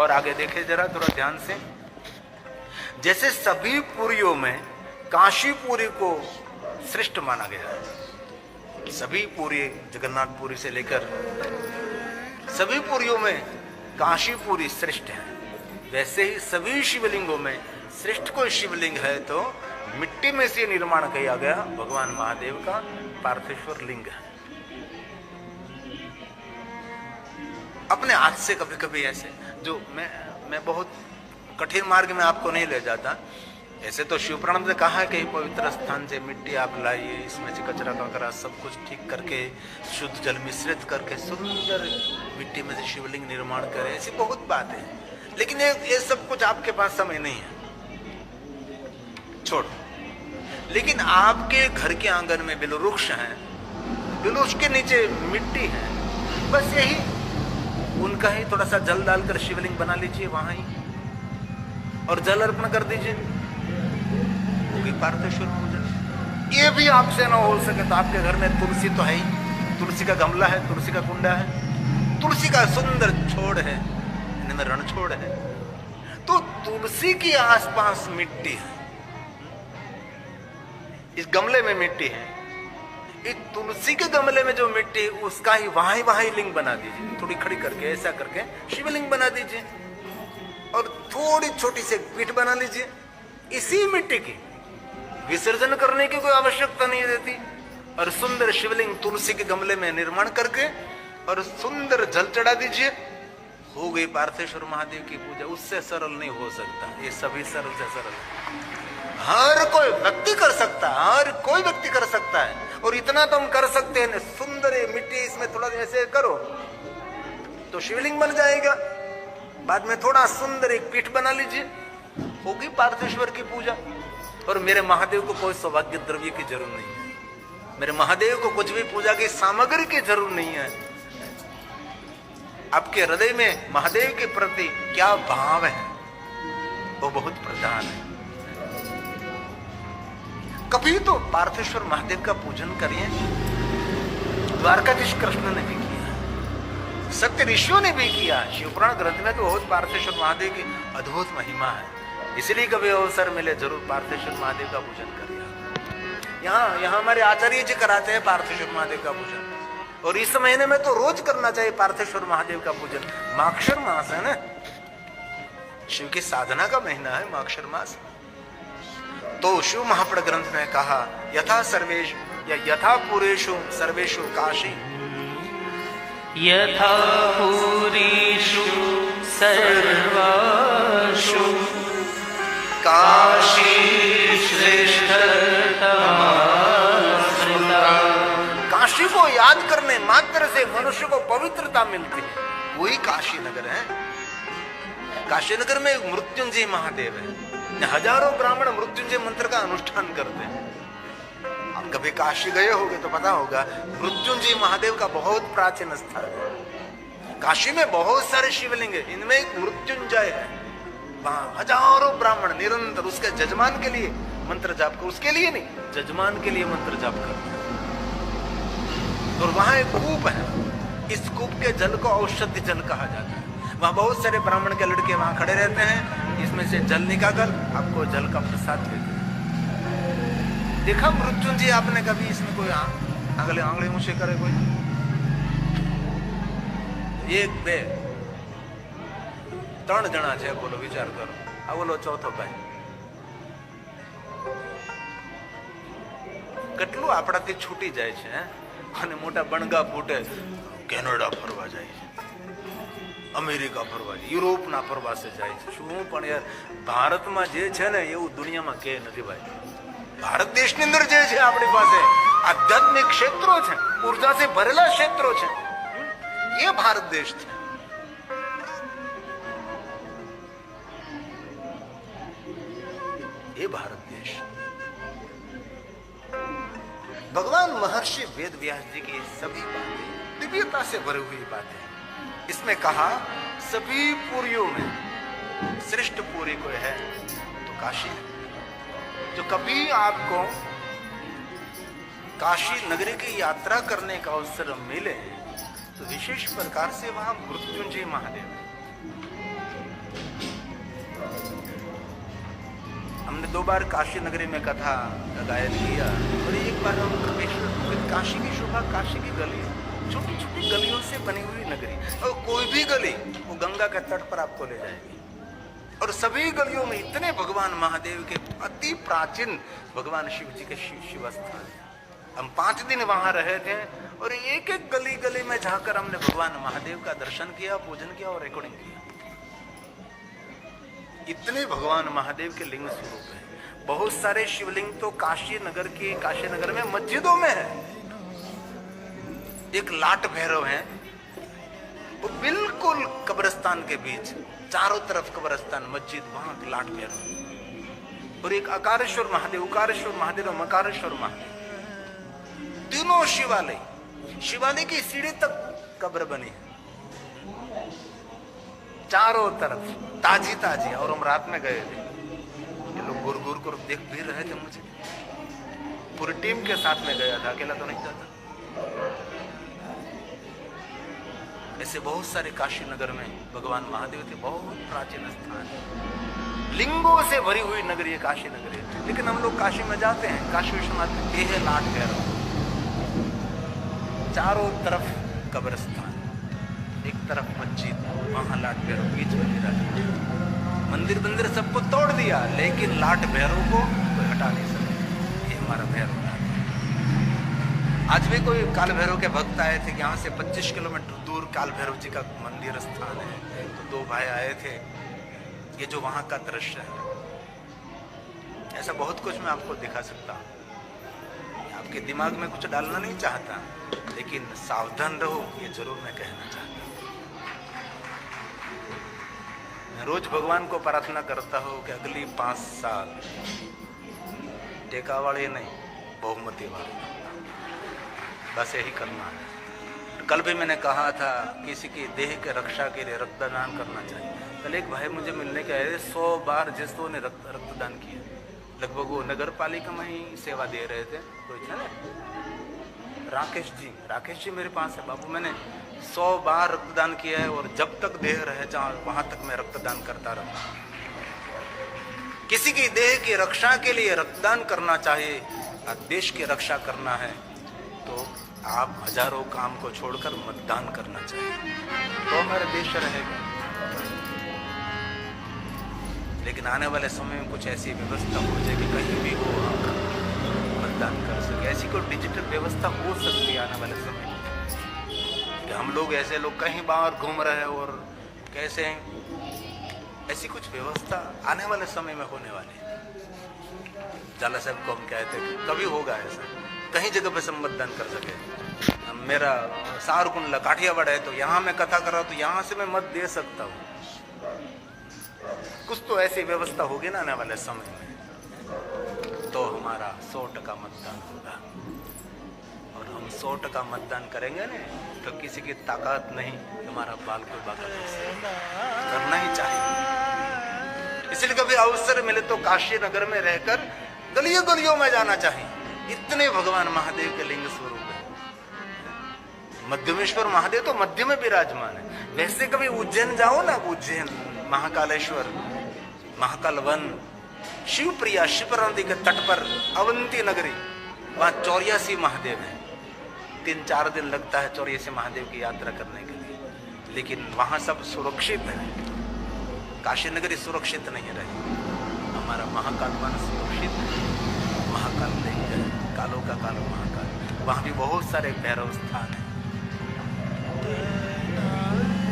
और आगे देखे जरा थोड़ा ध्यान से। जैसे सभी पुरियों में काशीपुरी को श्रेष्ठ माना गया है, सभी पुरी जगन्नाथपुरी से लेकर सभी पुरियों में काशीपुरी श्रेष्ठ है, वैसे ही सभी शिवलिंगों में श्रेष्ठ कोई शिवलिंग है तो मिट्टी में से निर्माण किया गया भगवान महादेव का पार्थेश्वर लिंग है। अपने हाथ से कभी कभी ऐसे जो मैं बहुत कठिन मार्ग में आपको नहीं ले जाता, ऐसे तो शिव पुराण ने कहा है कि पवित्र स्थान से मिट्टी आप लाइए, इसमें से कचरा ककरा सब कुछ ठीक करके शुद्ध जल मिश्रित करके सुंदर मिट्टी में से शिवलिंग निर्माण करें, ऐसी बहुत बात है। लेकिन ये सब कुछ आपके पास समय नहीं है, छोड़। लेकिन आपके घर के आंगन में बिल वृक्ष है, बिल वृक्ष के नीचे मिट्टी है, बस यही उनका ही थोड़ा सा जल डालकर शिवलिंग बना लीजिए वहां ही और जल अर्पण कर दीजिए, होगी पार्थेश्वर पूजा। ये भी आपसे ना हो सके तो आपके घर में तुलसी तो है ही, तुलसी का गमला है, तुलसी का कुंडा है, तुलसी का सुंदर छोड़ है, इनमें रण छोड़ है, तो तुलसी के आसपास मिट्टी है, इस गमले में मिट्टी है, इस तुलसी के गमले में जो मिट्टी है उसका ही वहां ही लिंग बना दीजिए, थोड़ी खड़ी करके ऐसा करके शिवलिंग बना दीजिए और थोड़ी छोटी सी पीठ बना लीजिए। इसी मिट्टी की विसर्जन करने की कोई आवश्यकता नहीं रहती और सुंदर शिवलिंग तुलसी के गमले में निर्माण करके और सुंदर जल चढ़ा दीजिए, हो गई पार्थेश्वर महादेव की पूजा। उससे सरल नहीं हो सकता, ये सभी सरल से सरल हर कोई व्यक्ति कर सकता है, हर कोई व्यक्ति कर सकता है। और इतना तो हम कर सकते हैं, सुंदर मिट्टी इसमें थोड़ा ऐसे करो तो शिवलिंग बन जाएगा, बाद में थोड़ा सुंदर एक पीठ बना लीजिए, होगी पार्थेश्वर की पूजा। और मेरे महादेव को कोई सौभाग्य द्रव्य की जरूरत नहीं है, मेरे महादेव को कुछ भी पूजा की सामग्री की जरूरत नहीं है। आपके हृदय में महादेव के प्रति क्या भाव है वो बहुत प्रधान है। कभी तो पार्थेश्वर महादेव का पूजन करिए, द्वारकाधीश कृष्ण ने भी किया, सत्य ऋषियों ने भी किया, शिवपुराण ग्रंथ में तो बहुत पार्थेश्वर महादेव की अद्भुत महिमा है। इसलिए कभी अवसर मिले जरूर पार्थेश्वर महादेव का पूजन करिए। यहाँ हमारे आचार्य जी कराते हैं पार्थेश्वर महादेव का पूजन, और इस महीने में तो रोज करना चाहिए पार्थेश्वर महादेव का पूजन। माक्षर मास है ना, शिव की साधना का महीना है माक्षर मास। तो शिव महापुराण ग्रंथ में कहा यथा सर्वेश या यथा पुरेषु सर्वेषु काशी, यथा पुरीषु सर्वासु काशी श्रेष्ठतमा। काशी को याद करने मात्र से मनुष्य को पवित्रता मिलती है, वही काशी नगर है। काशी नगर में मृत्युंजय महादेव है, हजारों ब्राह्मण मृत्युंजय मंत्र का अनुष्ठान करते हैं। आप कभी काशी गए होंगे तो पता होगा, मृत्युंजय महादेव का बहुत प्राचीन स्थल है। काशी में बहुत सारे शिवलिंग है, इनमें एक मृत्युंजय है, वहां हजारों ब्राह्मण निरंतर उसके जजमान के लिए मंत्र जाप कर, उसके लिए नहीं, जजमान के लिए मंत्र जाप करते हैं। और वहां एक कूप है, इस कूप के जल को औषधि जल कहा जाता है। वहां बहुत सारे ब्राह्मण के लड़के वहां खड़े रहते हैं, इसमें से जल निकालकर आपको जल का प्रसाद देते हैं। देखा मृत्युंजय आपने कभी इसमें कोई आंगले मुझे करे कोई? एक बे त्रण जना है, बोलो विचार करो, आ बोलो चौथो भाई કેટલું આપણાથી છૂટી જાય છે અને મોટા બણગા ફૂટે, કેનેડા ફરવા જાય છે, અમેરિકા ફરવા જાય, યુરોપના પ્રવાસે જાય છે। શું પણ યાર ભારતમાં જે છે ને એવું દુનિયામાં કે નથી ભાઈ। ભારત દેશની અંદર જે છે આપણી પાસે આધ્યાત્મિક ક્ષેત્રો છે, ઉર્જાથી ભરેલા ક્ષેત્રો છે, એ ભારત દેશ છે। ये भारत देश, भगवान महर्षि वेद व्यास जी की सभी बातें दिव्यता से भरी हुई बातें। इसमें कहा सभी पुरियों में श्रेष्ठ पुरी कोई है तो काशी है। जो कभी आपको काशी नगरी की यात्रा करने का अवसर मिले तो विशेष प्रकार से वहां मृत्युंजय महादेव है। हमने 2 बार काशी नगरी में कथा गायन किया और एक बार हम काशी की शोभा, काशी की गली, छोटी छोटी गलियों से बनी हुई नगरी, और कोई भी गली वो गंगा के तट पर आपको ले जाएगी। और सभी गलियों में इतने भगवान महादेव के अति प्राचीन भगवान शिव जी के शिव स्थान है। हम 5 दिन वहां रहे थे और एक एक गली गली में जाकर हमने भगवान महादेव का दर्शन किया, पूजन किया और रिकॉर्डिंग किया। इतने भगवान महादेव के लिंग स्वरूप है। बहुत सारे शिवलिंग तो काशी नगर में मस्जिदों में है। एक लाट भैरव है, वो बिल्कुल कब्रिस्तान के बीच, चारों तरफ कब्रिस्तान, मस्जिद, वहां लाट भैरव। और एक अकारेश्वर महादेव, उकारेश्वर महादेव और मकारेश्वर महादेव, तीनों शिवालय की सीढ़ी तक कब्र बनी है चारों तरफ, ताजी। और हम रात में गए थे, ये लोग घूर घूर कर देख भी रहे थे मुझे। पूरी टीम के साथ में गया था, अकेला तो नहीं जाता। ऐसे बहुत सारे काशी नगर में भगवान महादेव के बहुत प्राचीन स्थान है। लिंगों से भरी हुई नगरी है काशी नगरी। लेकिन हम लोग काशी में जाते हैं, काशी विश्वनाथ ये है लाट भैरव, चारों तरफ कब्रिस्तान, एक तरफ मस्जिद, वहां लाट भैरव बीच में विराजमान। मंदिर सबको तोड़ दिया, लेकिन लाट भैरव को कोई हटा नहीं सके। ये हमारा भैरव। आज भी कोई काल भैरव के भक्त आए थे, यहाँ से 25 किलोमीटर दूर काल भैरव जी का मंदिर स्थान है। तो 2 भाई आए थे, ये जो वहां का दृश्य है, ऐसा बहुत कुछ मैं आपको दिखा सकता हूँ। आपके दिमाग में कुछ डालना नहीं चाहता, लेकिन सावधान रहो, ये जरूर मैं कहना चाहता हूँ। मैं रोज भगवान को प्रार्थना करता हूँ कि अगली 5 साल टेका वाले नहीं, बहुमती वाले, बस यही करना है। कल भी मैंने कहा था किसी की देह के रक्षा के लिए रक्तदान करना चाहिए। कल एक भाई मुझे मिलने के आए, 100 बार जिसको ने रक्तदान किया। लगभग वो नगर पालिका में ही सेवा दे रहे थे। कोई था ना, राकेश जी मेरे पास है, बाबू मैंने 100 बार रक्तदान किया है और जब तक देह रहे जहाँ वहां तक मैं रक्तदान करता रहूं। किसी की देह की रक्षा के लिए रक्तदान करना चाहिए, देश की रक्षा करना है तो आप हजारों काम को छोड़कर मतदान करना चाहिए, तो हमारा देश रहेगा। लेकिन आने वाले समय में कुछ ऐसी व्यवस्था हो जाए कि कहीं भी हो मतदान कर सके। ऐसी कोई डिजिटल व्यवस्था हो सकती है आने वाले समय में कि हम लोग ऐसे लोग कहीं बाहर घूम रहे हैं और कैसे ऐसी कुछ व्यवस्था आने वाले समय में होने वाली है। जाला साहब को हम कहते हैं कभी होगा ऐसा, कहीं जगह पे मतदान कर सके। मेरा सारकुंडला काठियावाड़ है, तो यहाँ मैं कथा कर रहा हूँ, तो यहाँ से मैं मत दे सकता हूँ। कुछ तो ऐसी व्यवस्था होगी ना आने वाले समय में, तो हमारा 100% मतदान होगा। और हम 100% मतदान करेंगे ना, तो किसी की ताकत नहीं हमारा बाल कोई बात करना ही चाहिए। इसलिए कभी अवसर मिले तो काशी नगर में रहकर गलियों गलियों में जाना चाहिए। इतने भगवान महादेव के लिंग स्वरूप है। मध्यमेश्वर महादेव तो मध्य में विराजमान है। वैसे कभी उज्जैन जाओ ना, उज्जैन, महाकालेश्वर, महाकाल वन, शिवप्रिया, शिप्रा नदी के तट पर अवंती नगरी, वहां 84 महादेव है। 3-4 दिन लगता है 84 महादेव की यात्रा करने के लिए, लेकिन वहां सब सुरक्षित है। काशी नगरी सुरक्षित नहीं रही, हमारा महाकाल वन सुरक्षित है। महाकाल नहीं है, कालों का कालो महाकाल, वहां भी बहुत सारे भैरव स्थान है।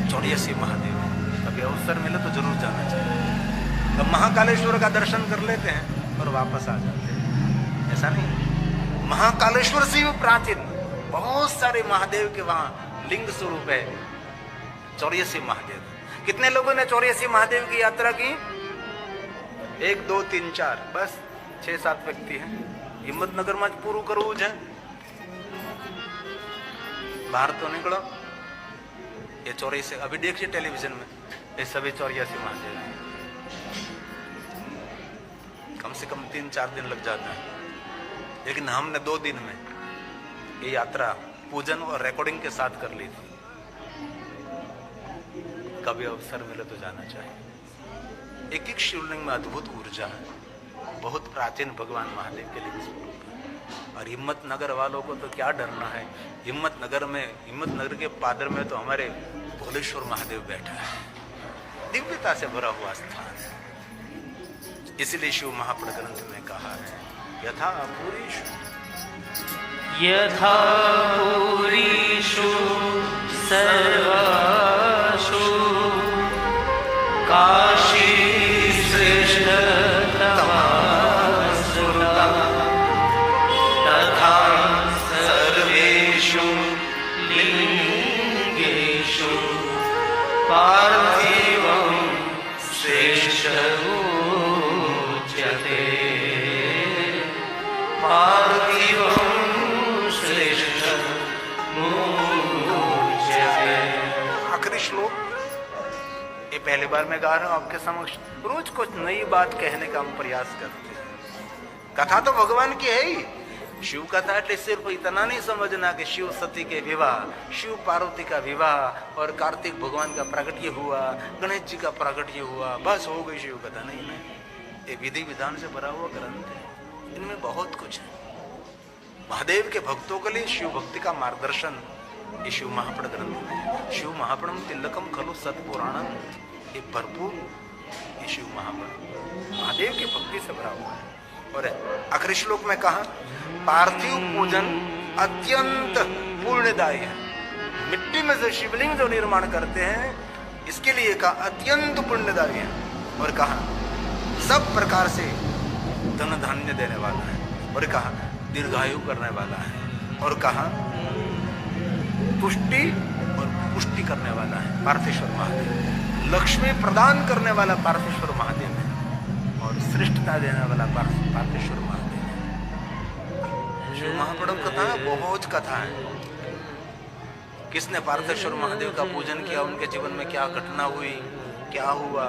84 महादेव, कभी अवसर मिले तो जरूर जाना चाहिए। तो महाकालेश्वर का दर्शन कर लेते हैं और वापस आ जाते हैं, ऐसा नहीं। महाकालेश्वर से भी प्राचीन बहुत सारे महादेव के वहां लिंग स्वरूप है। 84 महादेव, कितने लोगों ने 84 महादेव की यात्रा की? 1, 2, 3, 4, बस 6-7 व्यक्ति हैं। हिम्मतनगर में पूरू करવું है, बाहर तो निकलो। ये 84, अभी देखिए टेलीविजन में, ये सभी 84 महादेव हैं। कम से कम 3-4 दिन लग जाता है, लेकिन हमने 2 दिन में ये यात्रा पूजन और रिकॉर्डिंग के साथ कर ली थी। कभी अवसर मिले तो जाना चाहिए। एक एक शिवलिंग में अद्भुत ऊर्जा है। बहुत प्राचीन भगवान महादेव के लिंग स्वरूप है। और हिम्मत नगर वालों को तो क्या डरना है, हिम्मत नगर के पादर में तो हमारे भोलेश्वर महादेव बैठा है, दिव्यता से भरा हुआ स्थान है। इसलिए शिव महापुराण ग्रंथ में कहा है यथा पूरीषु यथा पूरीषु सर्वासु काशी श्रेष्ठतमा सुरा तथा सर्वेषु लिंगेषु पार्थिवं श्रेष्ठमुच्यते पार्थिवं श्रेष्ठमुच्यते। आखिरी श्लोक ये पहली बार मैं गा रहा हूं आपके समक्ष। रोज कुछ नई बात कहने का हम प्रयास करते हैं। कथा तो भगवान की है ही, शिव कथा એટલે सिर्फ इतना नहीं समझना कि शिव सती के विवाह, शिव पार्वती का विवाह और कार्तिक भगवान का प्राकट्य हुआ, गणेश जी का प्राकट्य हुआ, बस हो गई शिव कथा। नहीं, ये विधि विधान से भरा हुआ ग्रंथ है, इनमें बहुत कुछ है। महादेव के भक्तों के लिए शिव भक्ति का मार्गदर्शन ये शिव महापुराण ग्रंथ में। शिव महापुराण तिलकम खलु सत्पुराणम, ये भरपूर ये शिव महापुराण महादेव के भक्ति से भरा हुआ है। और आखिरी श्लोक में कहा पार्थिव पूजन अत्यंत पुण्यदायी है। मिट्टी में से शिवलिंग जो निर्माण करते हैं इसके लिए कहा अत्यंत पुण्यदायी है। और कहा सब प्रकार से धन धान्य देने वाला है। और कहा दीर्घायु करने वाला है। और कहा तुष्टि और पुष्टि करने वाला है पार्थेश्वर महादेव। लक्ष्मी प्रदान करने वाला पार्थेश्वर महादेव है और श्रेष्ठता देने वाला पार्थेश्वर महादेव है। शिव महापुराण कथा बहुत कथा है। किसने पार्थेश्वर महादेव का पूजन किया, उनके जीवन में क्या घटना हुई, क्या हुआ।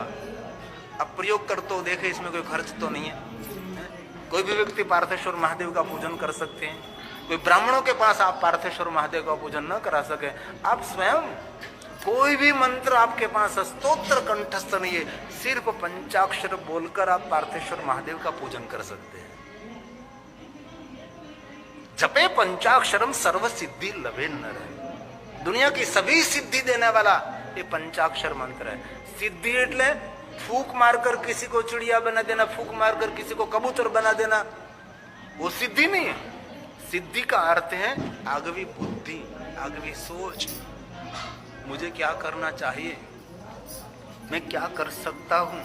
अब प्रयोग कर तो देखे, इसमें कोई खर्च तो नहीं है। कोई भी व्यक्ति पार्थेश्वर महादेव का पूजन कर सकते हैं। कोई ब्राह्मणों के पास आप पार्थेश्वर महादेव का पूजन न करा सके, आप स्वयं कोई भी मंत्र आपके पास स्तोत्र कंठस्थ नहीं है, सिर्फ पंचाक्षर बोलकर आप पार्थेश्वर महादेव का पूजन कर सकते हैं। जपे पंचाक्षरम सर्व सिद्धि लभे नर। दुनिया की सभी सिद्धि देने वाला ये पंचाक्षर मंत्र है। सिद्धि એટલે फूक मारकर किसी को चिड़िया बना देना, फूक मारकर किसी को कबूतर बना देना, वो सिद्धि नहीं है। सिद्धि का अर्थ है आगवी बुद्धि, आगवी सोच। मुझे क्या करना चाहिए, मैं क्या कर सकता हूं,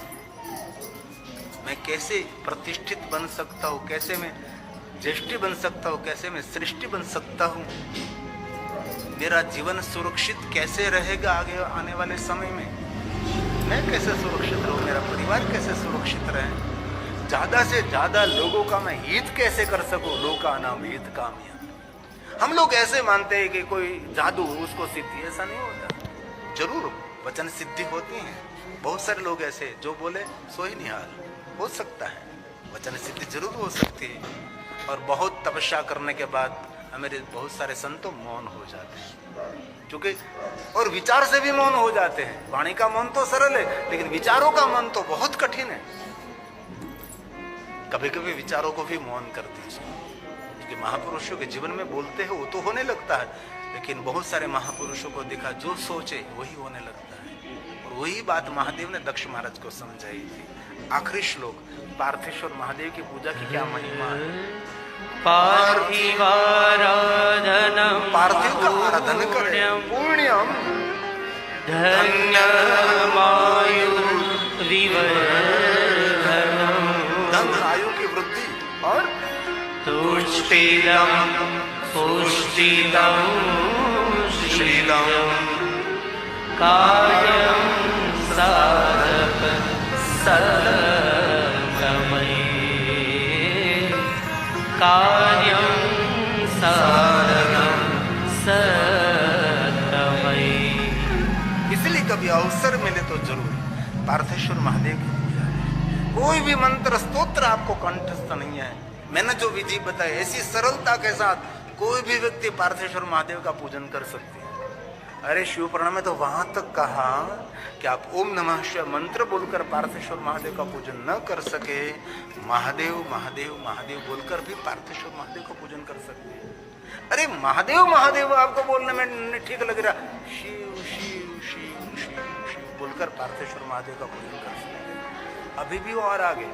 मैं कैसे प्रतिष्ठित बन सकता हूं, कैसे मैं ज्येष्ठी बन सकता हूं, कैसे मैं सृष्टि बन सकता हूं, मेरा जीवन सुरक्षित कैसे रहेगा आगे आने वाले समय में, मैं कैसे सुरक्षित रहूं, मेरा परिवार कैसे सुरक्षित रहे, ज्यादा से ज्यादा लोगों का मैं हित कैसे कर सकूं, लोका नाम हित कामया। हम लोग ऐसे मानते हैं कि कोई जादू उसको सिद्धि, ऐसा नहीं होता। जरूर वचन सिद्धि होती है, बहुत सारे लोग ऐसे जो बोले सो ही निहाल, हो सकता है वचन सिद्धि जरूर हो सकती है। और बहुत तपस्या करने के बाद हमारे बहुत सारे संतों मौन हो जाते हैं, क्योंकि और विचार से भी मौन हो जाते हैं। वाणी का मौन तो सरल है, लेकिन विचारों का मौन तो बहुत कठिन है। कभी कभी विचारों को भी मौन कर दीजिए, क्योंकि महापुरुषों के जीवन में बोलते हैं वो तो होने लगता है, लेकिन बहुत सारे महापुरुषों को देखा जो सोचे वही होने लगता है। और वही बात महादेव ने दक्ष महाराज को समझाई थी। आखिरी श्लोक पार्थेश्वर महादेव की पूजा की क्या महिमा है। पार्थिवाराधनम, पार्थिव का आराधन करें, पुण्यम धन्यमायु विवर्धनम, धन आयु की वृद्धि और तुष्टिदम पुष्टिदम श्रीदम, कायं साधक संगमये, कार्यं साधकं संगमये। इसलिए कभी अवसर मिले तो जरूर पार्थेश्वर महादेव की पूजा है। कोई भी मंत्र स्तोत्र आपको कंठस्थ नहीं है, मैंने जो विधि बताई ऐसी सरलता के साथ कोई भी व्यक्ति पार्थेश्वर महादेव का पूजन कर सकते हैं। अरे शिव पुराण में तो वहां तक कहा कि आप ओम नमः शिवाय मंत्र बोलकर पार्थेश्वर महादेव का पूजन न कर सके, महादेव महादेव महादेव बोलकर भी पार्थेश्वर महादेव का पूजन कर सकते हैं। अरे महादेव महादेव आपको बोलने में ठीक लग रहा, शिव शिव शिव शिव शिव बोलकर पार्थेश्वर महादेव का पूजन कर सकते हैं। अभी भी और आगे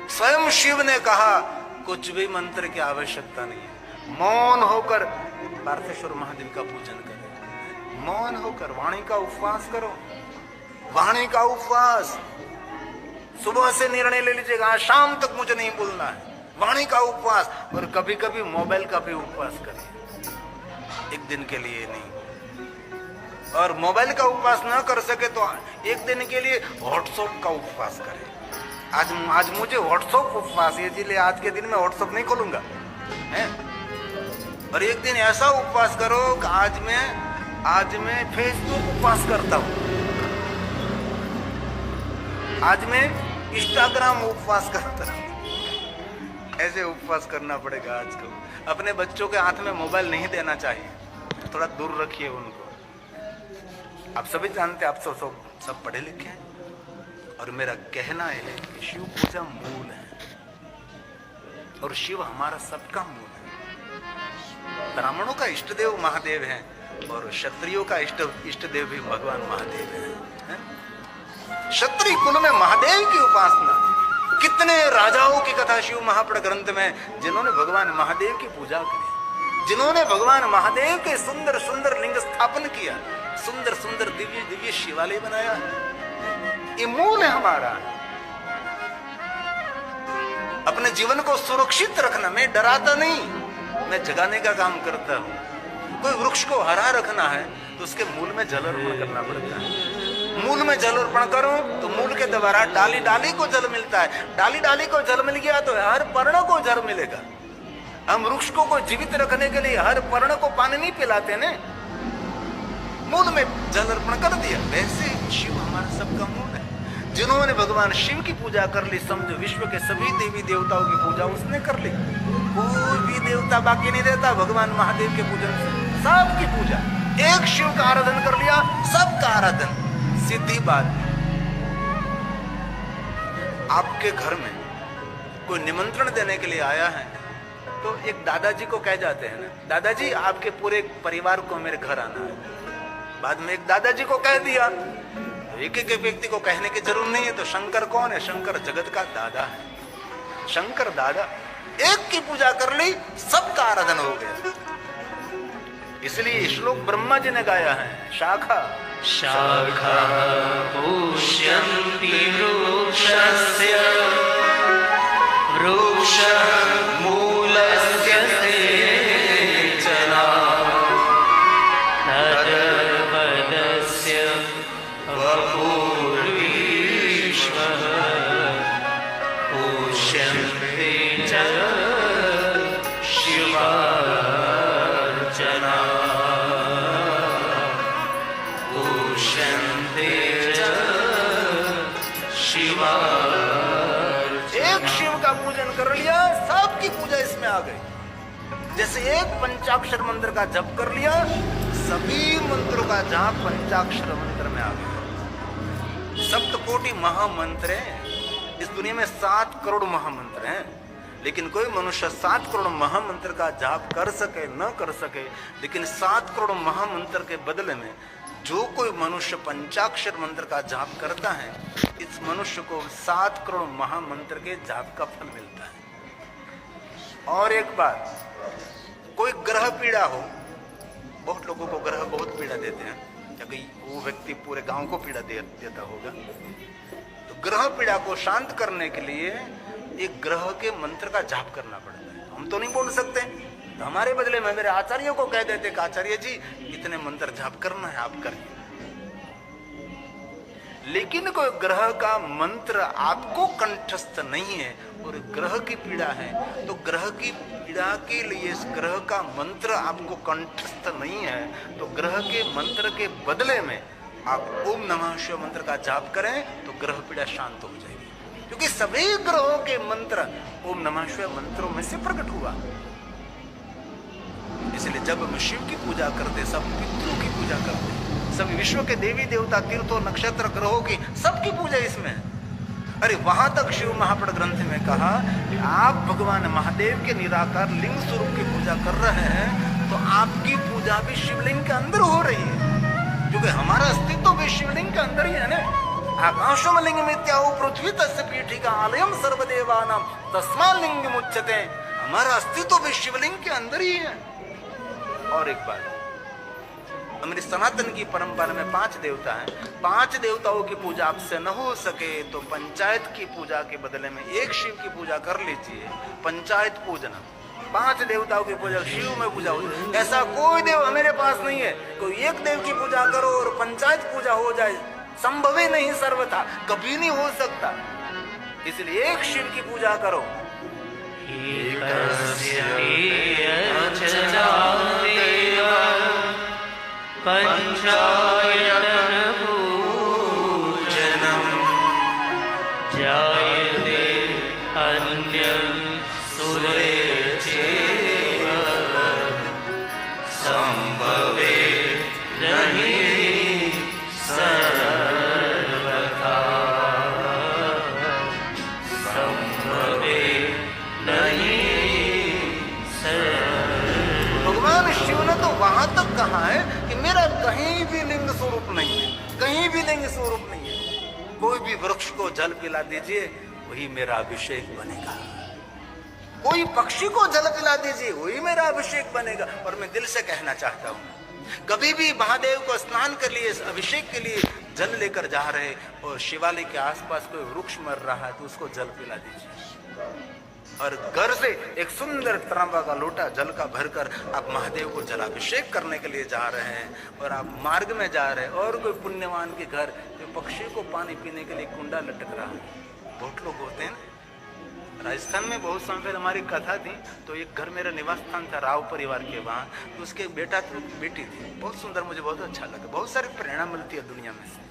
स्वयं शिव ने कहा कुछ भी मंत्र की आवश्यकता नहीं है, मौन होकर पार्थेश्वर महादेव का पूजन करें, मौन होकर वाणी का उपवास करो, वाणी का उपवास। सुबह से निर्णय ले लीजिएगा शाम तक मुझे नहीं बोलना है, वाणी का उपवास। और कभी कभी मोबाइल का भी उपवास करिए, एक दिन के लिए नहीं। और मोबाइल का उपवास ना कर सके तो एक दिन के लिए व्हाट्सएप का उपवास करें। आज मुझे व्हाट्सएप उपवास है, इसलिए आज के दिन में व्हाट्सएप नहीं खोलूंगा है। और एक दिन ऐसा उपवास करो कि आज मैं फेसबुक उपवास करता हूं, आज मैं इंस्टाग्राम उपवास करता हूं। ऐसे उपवास करना पड़ेगा आज को। अपने बच्चों के हाथ में मोबाइल नहीं देना चाहिए, थोड़ा दूर रखिए उनको। आप सभी जानते हैं, आप सब पढ़े लिखे हैं। और मेरा कहना है कि शिव पूजा मूल है और शिव हमारा सबका मूल है। ब्राह्मणों का इष्ट देव महादेव है और क्षत्रियों का इष्ट देव भी भगवान महादेव है। क्षत्रिय कुल में महादेव की उपासना, कितने राजाओं की कथा शिव महापुराण ग्रंथ में जिन्होंने भगवान महादेव की पूजा की, जिन्होंने भगवान महादेव के सुंदर सुंदर लिंग स्थापन किया, सुंदर सुंदर दिव्य दिव्य शिवालय बनाया। ये मूल है हमारा। अपने जीवन को सुरक्षित रखना, मैं डराता नहीं, मैं जगाने का काम करता हूं। कोई वृक्ष को हरा रखना है तो उसके मूल में जल अर्पण करना पड़ता है। मूल में जल अर्पण करो तो मूल के द्वारा डाली डाली को जल मिलता है, डाली डाली को जल मिल गया तो हर पर्ण को जल मिलेगा। हम वृक्ष को जीवित रखने के लिए हर पर्ण को पानी नहीं पिलाते ने, मूल में जल अर्पण कर दिया। वैसे शिव हमारा सबका मूल है। जिन्होंने भगवान शिव की पूजा कर ली, समझो विश्व के सभी देवी देवताओं की पूजा उसने कर ली। कोई भी देवता बाकी नहीं रहता भगवान महादेव के पूजन से, सबकी पूजा। एक शिव का आराधन कर लिया, सबका आराधन। सीधी बात, आपके घर में कोई निमंत्रण देने के लिए आया है तो एक दादाजी को कह जाते हैं ना, दादाजी आपके पूरे परिवार को मेरे घर आना है। बाद में एक दादाजी को कह दिया, एक एक व्यक्ति को कहने की जरूरत नहीं है। तो शंकर कौन है? शंकर जगत का दादा है। शंकर दादा, एक की पूजा कर ली, सबका आराधन हो गया। इसलिए श्लोक ब्रह्मा जी ने गाया है, शाखा शाखा पुष्यन्ति वृक्षस्य वृक्ष मूलस्य सेचना तद्वदस्य वपुर्विश्वः पुष्यन्ते च शिवार्चना पुष्यन्ते च शिवार्चना। एक शिव का पूजन कर लिया, सबकी पूजा इसमें आ गई। जैसे एक पंचाक्षर मंत्र का जप कर लिया, सभी मंत्रों का जाप पंचाक्षर मंत्र में आ गया। सप्तकोटि महामंत्र हैं। इस दुनिया में 7 करोड़ महामंत्र हैं, लेकिन कोई मनुष्य 7 करोड़ महामंत्र का जाप कर सके न कर सके, लेकिन 7 करोड़ महामंत्र के बदले में जो कोई मनुष्य पंचाक्षर मंत्र का जाप करता है, इस मनुष्य को 7 करोड़ महामंत्र के जाप का फल मिलता है। और एक बात, कोई ग्रह पीड़ा हो, बहुत लोगों को ग्रह बहुत पीड़ा देते हैं, या कोई वो व्यक्ति पूरे गांव को पीड़ा देता होगा, तो ग्रह पीड़ा को शांत करने के लिए एक ग्रह के मंत्र का जाप करना पड़ता है। हम तो नहीं बोल सकते, तो हमारे बदले में मेरे आचार्यों को कह देते कि आचार्य जी इतने मंत्र जाप करना है, आप करें। लेकिन कोई ग्रह का मंत्र आपको कंठस्थ नहीं है और ग्रह की पीड़ा है, तो ग्रह की पीड़ा के लिए इस ग्रह का मंत्र आपको कंठस्थ नहीं है, तो ग्रह के मंत्र के बदले में आप ओम नमः शिवाय मंत्र का जाप करें तो ग्रह पीड़ा शांत हो जाएगी। क्योंकि सभी ग्रहों के मंत्र ओम नमः शिवाय मंत्रों में से प्रकट हुआ। इसलिए जब हम शिव की पूजा करते, सब पितरों की पूजा करते। सभी विश्व के देवी देवता, तीर्थों, नक्षत्र, ग्रहों की सबकी पूजा इसमें है। अरे वहां तक शिव महापड़ ग्रंथ में कहा कि आप भगवान महादेव के निराकार लिंग स्वरूप की पूजा कर रहे हैं तो आपकी पूजा भी शिवलिंग के अंदर हो रही है, क्योंकि हमारा अस्तित्व भी शिवलिंग के अंदर ही है ना। आकाशम लिंग मित्याहु पृथ्वी तस्य पीठिका आलयम सर्वदेवानां तस्मात् लिंगम उच्यते। हमारा अस्तित्व भी शिवलिंग के अंदर ही है। और एक बात, हमारी सनातन की परंपरा में 5 देवता हैं। 5 देवताओं की पूजा आपसे न हो सके तो पंचायत की पूजा के बदले में एक शिव की पूजा कर लीजिए, पंचायत पूजना। 5 देवताओं की पूजा शिव में पूजा हो। ऐसा कोई देव हमारे पास नहीं है कोई एक देव की पूजा करो और पंचायत पूजा हो जाए, संभव ही नहीं, सर्वथा कभी नहीं हो सकता। इसलिए एक शिव की पूजा करो। पंचायतन पूजनम जायते अन्यं सुरे चैव संभवे नहीं सर्वथा संभवे नहीं सर्वथा। भगवान शिव ने तो वहां तक कहा है कि मेरा कहीं भी लिंग स्वरूप नहीं है, कहीं भी लिंग स्वरूप नहीं है। कोई भी वृक्ष को जल पिला दीजिए वही मेरा अभिषेक बनेगा, कोई पक्षी को जल पिला दीजिए वही मेरा अभिषेक बनेगा। और मैं दिल से कहना चाहता हूँ, कभी भी महादेव को स्नान के लिए, अभिषेक के लिए जल लेकर जा रहे और शिवालय के आसपास कोई वृक्ष मर रहा है तो उसको जल पिला दीजिए। और घर से एक सुंदर तांबा का लोटा जल का भरकर आप महादेव को जलाभिषेक करने के लिए जा रहे हैं और आप मार्ग में जा रहे हैं और कोई पुण्यवान के घर जो पक्षी को पानी पीने के लिए कुंडा लटक रहा है। बहुत लोग होते हैं। राजस्थान में बहुत समय पहले हमारी कथा थी तो एक घर मेरा निवास स्थान था राव परिवार के वहाँ, तो उसके बेटा थी, बेटी थी, बहुत सुंदर, मुझे बहुत अच्छा लगा। बहुत सारी प्रेरणा मिलती है दुनिया में से।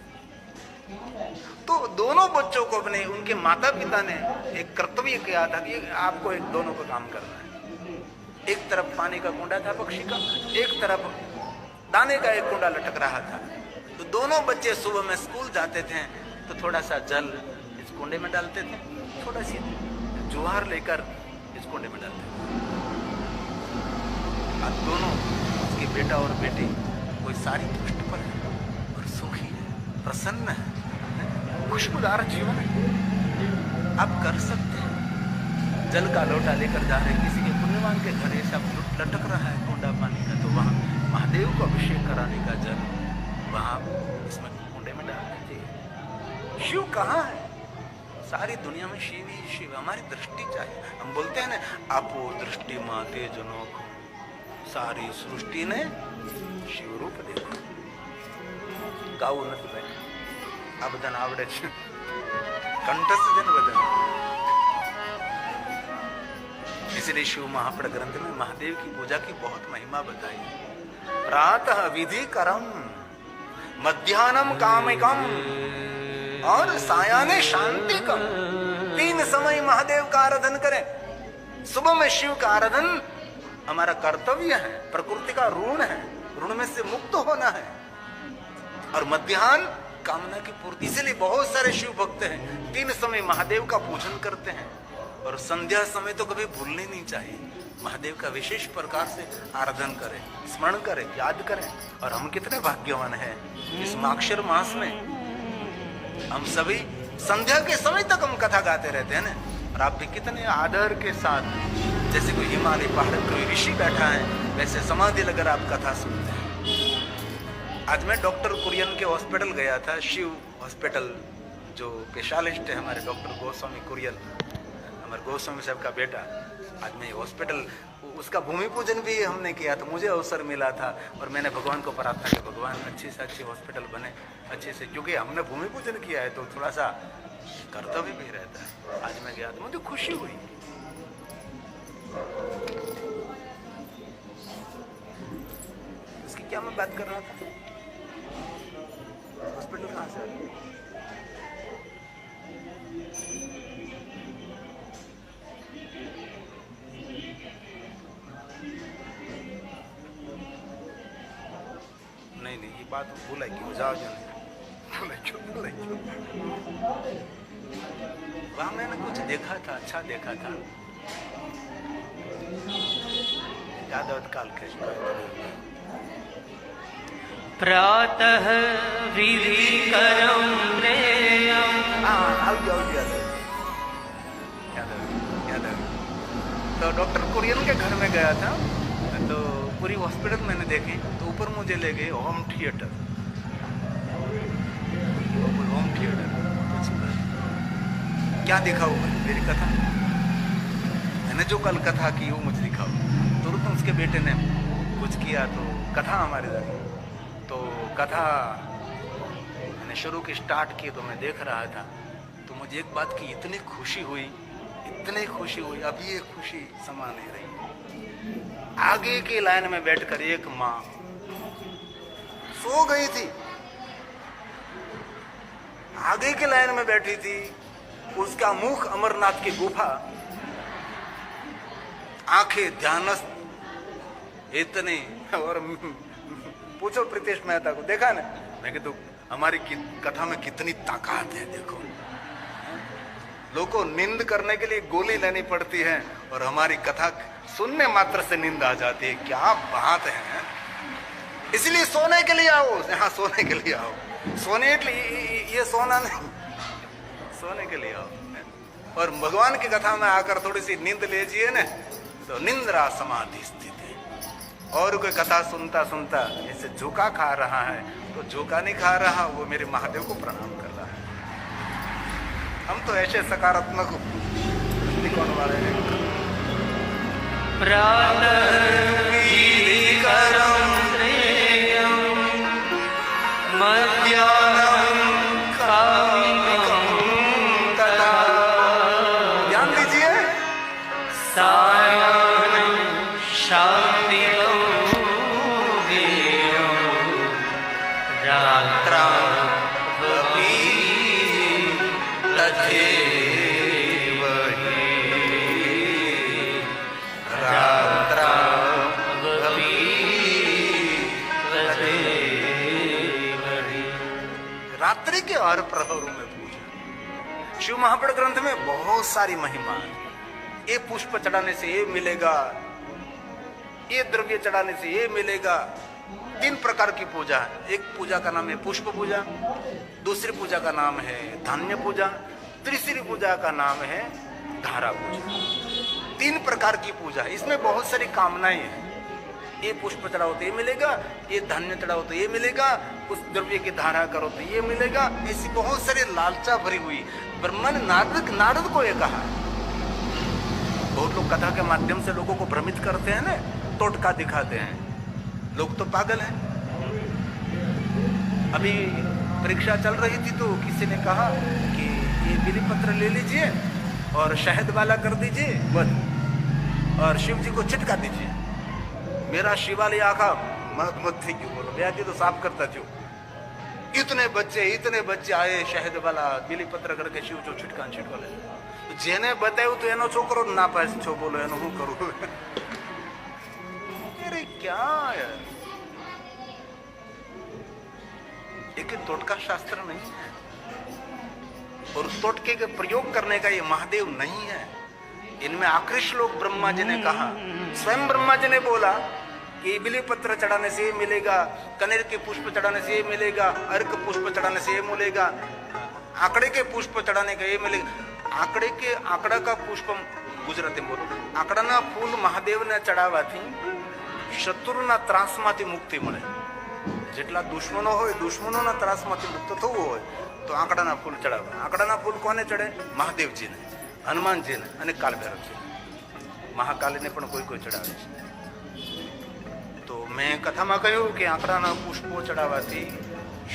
तो दोनों बच्चों को अपने उनके माता पिता ने एक कर्तव्य किया था कि आपको एक दोनों का काम करना है। एक तरफ पानी का कुंडा था पक्षी का, एक तरफ दाने का एक कुंडा लटक रहा था। तो दोनों बच्चे सुबह में स्कूल जाते थे तो थोड़ा सा जल इस कुंडे में डालते थे, थोड़ा सी जुआर लेकर इस कुंडे में डालते थे। अब दोनों, उसके बेटा और बेटी, कोई सारी पृष्ठ पर है और सुखी है, प्रसन्न है, खुशबूदार जीवन है। आप कर सकते हैं। जल का लोटा लेकर जा रहे किसी के पुण्यवान के घर, ऐसा लटक रहा है कुंडा पानी का, तो वहां महादेव को अभिषेक कराने का जल वहां इसमें कुंडे में डाल दीजिए। शिव कहाँ है? सारी दुनिया में शिव ही शिव। हमारी दृष्टि चाहिए। हम बोलते हैं ना, आपो दृष्टि माते जनों को, सारी सृष्टि ने शिव रूप देखो। गाऊ નથી ભાઈ, આ બધાને આવડે છે, કંઠસ્થ છે ને બધા। इसलिए शिव महापड़ ग्रंथ में महादेव की पूजा की बहुत महिमा बताई। प्रातः विधि करम, मध्याह्नम कामिकम और सायाने शांतिकम। 3 समय महादेव का आराधन करें। सुबह में शिव का आराधन हमारा कर्तव्य है, प्रकृति का ऋण है, ऋण में से मुक्त होना है। और मध्याह्न कामना की पूर्ति। इसलिए बहुत सारे शिव भक्त हैं 3 समय महादेव का पूजन करते हैं। और संध्या समय तो कभी भूलने नहीं चाहिए, महादेव का विशेष प्रकार से आराधन करें, स्मरण करें, याद करें। और हम कितने भाग्यवान हैं, इस माक्षर मास में हम सभी संध्या के समय तक हम कथा गाते रहते हैं ना। और आप भी कितने आदर के साथ, जैसे कोई हिमालय पहाड़ कोई ऋषि बैठा है वैसे समाधि लगकर आप कथा सुनते हैं। आज मैं डॉक्टर कुरियन के हॉस्पिटल गया था, शिव हॉस्पिटल, जो स्पेशलिस्ट है हमारे डॉक्टर गोस्वामी कुरियन, हमारे गोस्वामी साहब का बेटा। आज मैं हॉस्पिटल, उसका भूमि पूजन भी हमने किया था, मुझे अवसर मिला था। और मैंने भगवान को प्रार्थना की, भगवान अच्छे से अच्छे हॉस्पिटल बने, अच्छे से, क्योंकि हमने भूमि पूजन किया है तो थोड़ा सा कर्तव्य भी रहता है। आज मैं गया तो मुझे खुशी हुई। इसकी क्या मैं बात कर रहा था? हॉस्पिटल कहाँ से? नहीं, ये बात भूलाई क्यों, जाओ जल्दी, भूलाई क्यों। वहां मैंने कुछ देखा था, अच्छा देखा था। यादव काल के प्रातः विधि करम प्रेयम। यादव तो डॉक्टर कुरियन के घर में गया था, तो पूरी हॉस्पिटल मैंने देखी, तो ऊपर मुझे ले गए होम थिएटर। होम थिएटर क्या दिखाऊं मैं, मेरी कथा, मैंने जो कल कथा की वो मुझे दिखाओ। तुरंत उसके बेटे ने कुछ किया तो कथा हमारे घर, तो कथा मैंने शुरू की स्टार्ट की, तो मैं देख रहा था, तो मुझे एक बात की इतनी खुशी हुई, अभी ये खुशी समा नहीं रही। आगे की लाइन में बैठकर एक माँ सो गई थी, आगे की लाइन में बैठी थी, उसका मुख अमरनाथ की गुफा, आंखें ध्यानस्थ इतने, और पूछो प्रीतेश मेहता को, देखा ना, मैं कहता हूं हमारी कथा में कितनी ताकत है, देखो लोगों को नींद करने के लिए गोली लेनी पड़ती है और हमारी कथा सुनने मात्र से नींद आ जाती है, क्या बात है। इसलिए सोने के लिए आओ, यहाँ सोने के लिए आओ, सोने के लिए, ये सोना नहीं, सोने के लिए आओ। और भगवान की कथा में आकर थोड़ी सी नींद लीजिए ना, तो निंद्रा समाधि स्थित है। और कोई कथा सुनता सुनता ऐसे झोंका खा रहा है, तो झोंका नहीं खा रहा, वो मेरे महादेव को प्रणाम कर रहा है। हम तो ऐसे सकारात्मक दृष्टिकोण वाले हैं। प्रातःविधिकरं प्रेयं मध्याह्नं कामिकं तथा। ध्यान दीजिए, सायाह्नं शान्तिदं ध्येयं रात्रावपि तथैव हि। रात्रावपि तथैव हि। रात्रि के हर प्रहरों में पूजा। शिव महापुराण ग्रंथ में बहुत सारी महिमा है। ये पुष्प चढ़ाने से ये मिलेगा, ये द्रव्य चढ़ाने से ये मिलेगा। 3 प्रकार की पूजा है। एक पूजा का नाम है पुष्प पूजा, दूसरी पूजा का नाम है धान्य पूजा, तीसरी पूजा का नाम है धारा पूजा। 3 प्रकार की पूजा, इसमें बहुत सारी कामनाएं हैं। ये पुष्प चढ़ाओ तो ये मिलेगा, ये धान्य चढ़ाओ तो ये मिलेगा, उस द्रव्य की धारा करो तो ये मिलेगा। ऐसी बहुत सारी लालचा भरी हुई। ब्रह्मा ने नारद को ये कहा। बहुत लोग कथा के माध्यम से लोगों को भ्रमित करते हैं ना, टोटका दिखाते हैं, लोग तो पागल हैं। अभी परीक्षा चल रही थी तो किसी ने कहा कि ये बिली पत्र ले लीजिए और शहद वाला कर दीजिए बस, और शिव जी को छिटका दीजिए। मेरा शिवालय आका मत थी क्यों, बोलो ब्याजी तो साफ करता क्यों। इतने बच्चे आए, शहद वाला बिली पत्र करके शिव जो छिटका ले। जेने बताया तो एनो छोकरो ना पास छो, बोलो एनो हूं करूं। अरे क्या यार, एक टोटका शास्त्र नहीं है, और टोटके के प्रयोग करने का ये महादेव नहीं है। इनमें आकृष्ट लोग ब्रह्मा जी ने कहा, स्वयं ब्रह्मा जी ने बोला कि बिली पत्र चढ़ाने से ये मिलेगा, कनेर के पुष्प चढ़ाने से ये मिलेगा, अर्क पुष्प चढ़ाने से ये मिलेगा, आंकड़े के पुष्प चढ़ाने का ये मिलेगा। आंकड़ा का पुष्प गुजराती में बोलो, आंकड़ा फूल महादेव ने चढ़ावा थी शत्रुना ત્રાસમાંથી મુક્તિ મળે। જેટલા દુશ્મનો હોય, દુશ્મનોના ત્રાસમાંથી મુક્ત થવું હોય તો આંકડાના ફૂલ ચડાવવા। આંકડાના ફૂલ કોને ચડે? મહાદેવજીને, હનુમાનજીને અને કાળભૈરવજીને। મહાકાલીને પણ કોઈ ચડાવે છે। તો મેં કથામાં કહ્યું કે આંકડાના પુષ્પો ચડાવવાથી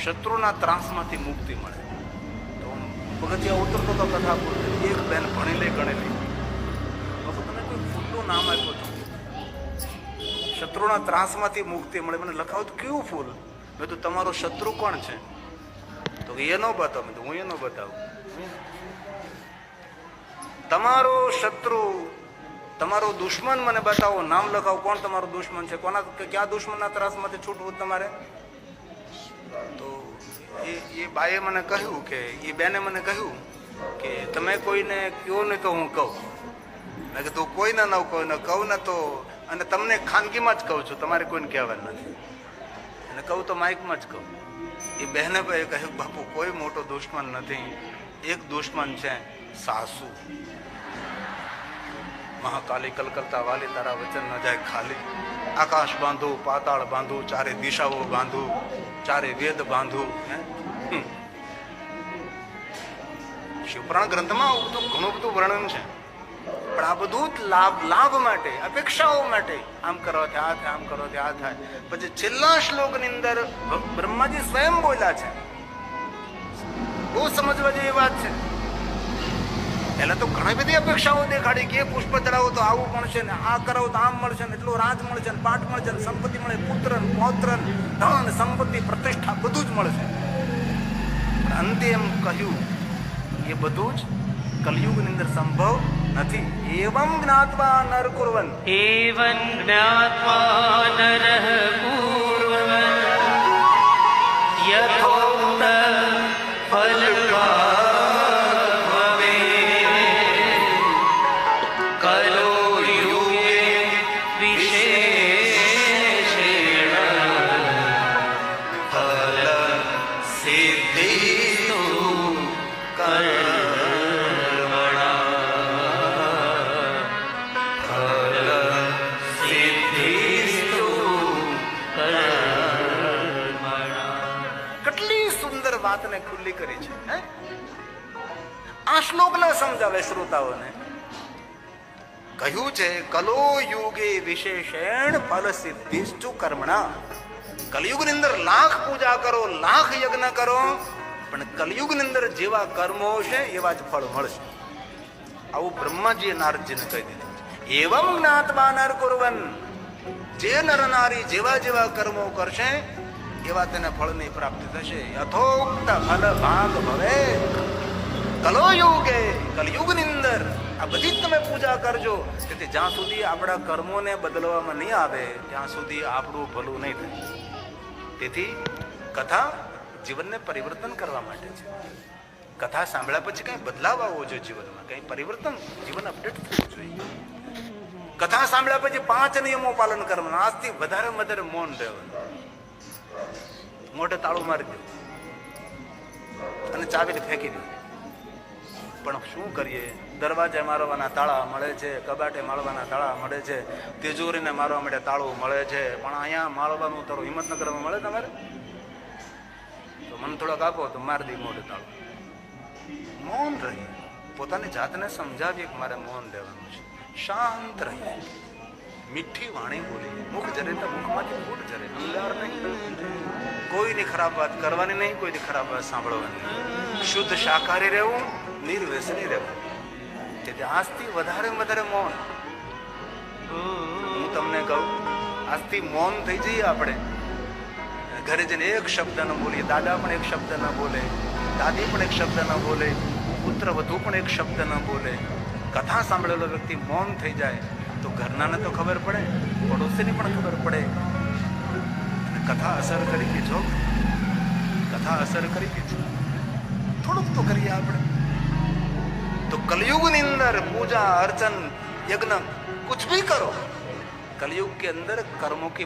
શત્રુના ત્રાસમાંથી મુક્તિ મળે। તો પગથિયા ઉતરતો તો કથા એક બેન ભણેલી ગણેલી, તો તમે કોઈ ફૂલનું નામ આપ્યું હતું, શત્રુના ત્રાસમાંથી મુક્તિ મળે। મને લખાવું તો કેવું ફૂલ? મેં તો તમારો શત્રુ કોણ છે? તો એ ન બતાવો। મેં તો હું એ ન બતાવું। તમારો શત્રુ, તમારો દુશ્મન મને બતાવો, નામ લખાવો, કોણ તમારો દુશ્મન છે, ક્યાં દુશ્મનના ત્રાસમાંથી છૂટવું તમારે? એ બાએ મને કહ્યું કે એ બેને મને કહ્યું કે તમે કોઈને કયો ને તો હું કહું. મેં કીધું કોઈને ન કહું ને તો, અને તમને ખાનગીમાં જ કહું છું, તમારે કોઈને કહેવાનું નથી, અને કહું તો માઇકમાં જ કહું. એ બહેને ભાઈ કહ્યું બાપુ કોઈ મોટો દુશ્મન નથી, એક દુશ્મન છે સાસુ. મહાકાલી કલકત્તા વાલી તારા વચન ન જાય ખાલી. આકાશ બાંધું, પાતાળ બાંધું, ચારે દિશાઓ બાંધું, ચારે વેદ બાંધું. શિવપુરાણ ગ્રંથમાં આવું બધું ઘણું બધું વર્ણન છે, પણ આ બધું જ લાભ માટે, અપેક્ષાઓ માટે. આમ કરવાથી આ થાય, આમ કરવાથી આ થાય. પછી છેલ્લા શ્લોકની અંદર બ્રહ્માજી સ્વયં બોલ્યા છે. બહુ સમજવા જેવી વાત છે. પહેલા તો ઘણી બધી અપેક્ષાઓ દેખાડી કે પુષ્પ ચડાવો તો આવું મળશે ને, આ કરાવો તો આમ મળશે ને, એટલો રાજ મળશે ને, પાઠ મળશે ને, સંપત્તિ મળે, પુત્ર પૌત્ર, ધન સંપત્તિ, પ્રતિષ્ઠા બધું જ મળશે. પણ અંતે એમ કહ્યું એ બધું જ કલયુગની અંદર સંભવ નથી. એવમ જ્ઞાત્વા નર કુર્વન, एवं ज्ञात्वा नरः कुर्वन् यथोक्त फलप्राप् भवेत् कलो युगे विशेषेण फल सिद्धिस्तु कर्मणा फल सिद्धिस्तु कर्मणा. કેટલી સુંદર વાતને ખુલ્લી કરી છે. આ શ્લોકને સમજાવે શ્રોતાઓને. કહ્યું છે કલો યુગે વિશેષેણ ફલ સિદ્ધિષ્ટુ કર્મણા. કલયુગની અંદર લાખ પૂજા કરો, લાખ યજ્ઞ કરો, પણ કલયુગની અંદર જેવા કર્મો છે એવા જ ફળ મળશે. આવું બ્રહ્માજીએ નારદજીને કહી દીધું. એવમ જ્ઞાત્વા નર કુર્વન, જે નર નારી જેવા જેવા કર્મો કરશે એવા તેને ફળની પ્રાપ્તિ થશે. યથોક્ત ફલ ભાગ ભવે કલોયુગે, કલયુગની અંદર આ બધી જ તમે પૂજા કરજો. તેથી જ્યાં સુધી આપણા કર્મોને બદલવામાં નહીં આવે ત્યાં સુધી આપણું ભલું નહીં થાય. તેથી કથા જીવનને પરિવર્તન કરવા માટે છે. કથા સાંભળ્યા પછી કંઈ બદલાવ આવવો જોઈએ જીવનમાં, કંઈ પરિવર્તન, જીવન અપડેટ થવું જોઈએ. કથા સાંભળ્યા પછી 5 નિયમો પાલન કરવાના. આજથી વધારે મૌન રહેવાનું, મોઢે તાળું મારી દે અને ચાવીને ફેંકી દે. પણ શું કરીએ, દરવાજે મારવાના તાળા મળે છે, કબાટે મારવાના તાળા મળે છે, તિજોરીને મારવા માટે તાળું મળે છે, પણ અહીંયા મારવાનું તારું હિંમતનગરમાં મળે તમારે તો મને થોડોક આપો તો મારી દઈ મોઢે તાળું. મૌન રહીએ, પોતાની જાતને સમજાવીએ કે મારે મૌન રહેવાનું છે. શાંત રહીએ, મીઠી વાણી બોલીએ. મુખ જરે તો મુખમાંથી ફૂટ જરે, અંગાર નહીં. કોઈની ખરાબ વાત કરવાની નહીં, કોઈની ખરાબ વાત સાંભળવાની નહીં. શુદ્ધ શાકાહારી રહેવું, નિર્વ્યસની રહેવું. તેથી આજથી વધારે મૌન. હું તમને કહું, આજથી મૌન થઈ જઈએ આપણે. ઘરે જઈને એક શબ્દ ન બોલીએ, દાદા પણ એક શબ્દ ન બોલે, દાદી પણ એક શબ્દ ન બોલે, પુત્ર વધુ પણ એક શબ્દ ન બોલે. કથા સાંભળેલો વ્યક્તિ મૌન થઈ જાય તો ઘરનાને તો ખબર પડે, પડોશીને પણ ખબર પડે. અને કથા અસર કરી કે જો કથા અસર કરી કે થોડુંક તો કરીએ આપણે. તો कलयुग अंदर पूजा अर्चन यज्ञ कुछ भी करो, कलयुग के अंदर कर्मों की